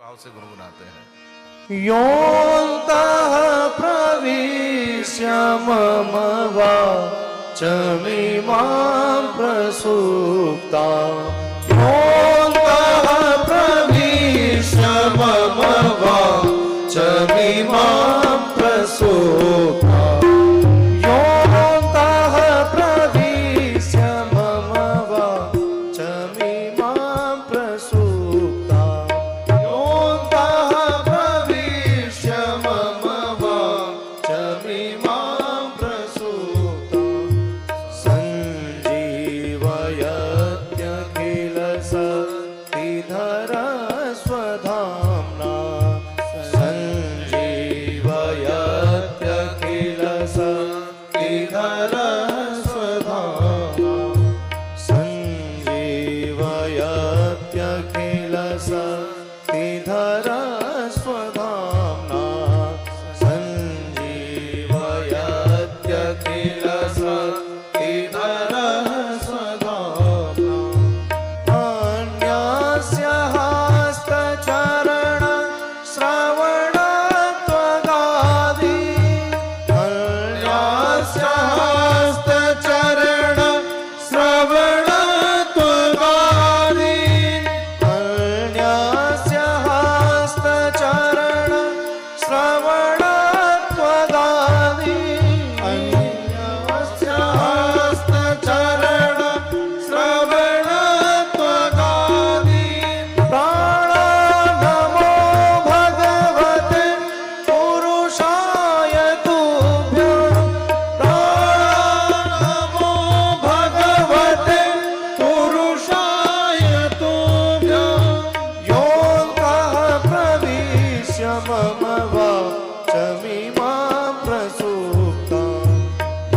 भाव से गुनगुनाते हैं। योऽन्तः प्रविश्य मम वाचमिमां प्रसुप्ता योऽन्तः प्रविश्य मम वाचमिमां प्रसुप्ता योऽन्तः प्रविश्य मम वाचमिमां प्रसुप्ता योऽन्तः प्रविश्य मम वाचमिमां प्रसुप्ता सञ्जीवयत्यखिल शक्तिधर स्वधाम्ना सञ्जीवयत्यखिल शक्तिधर स्वधाम्ना सञ्जीवयत्यखिल शक्तिधर स्वधाम्ना सञ्जीवयत्यखिल शक्तिधर स्वधाम्ना अन्यस्य हस्तचरण श्रवणत्वगादि अन्यस्य हस्तचरण श्रवणत्वगादि अन्यस्य हस्तचरण श्रवणत्वगादि अन्यस्य हस्तचरण श्रवणत्वगादि प्राणो नमो भगवते पुरुषाय तुभ्यं प्राणो नमो भगवते पुरुषाय तुभ्यं योऽन्तः प्रविश्य मम वाचमिमां प्रसुप्ता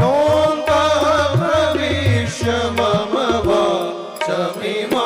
योऽन्तः प्रविश्य मम वाचमिमां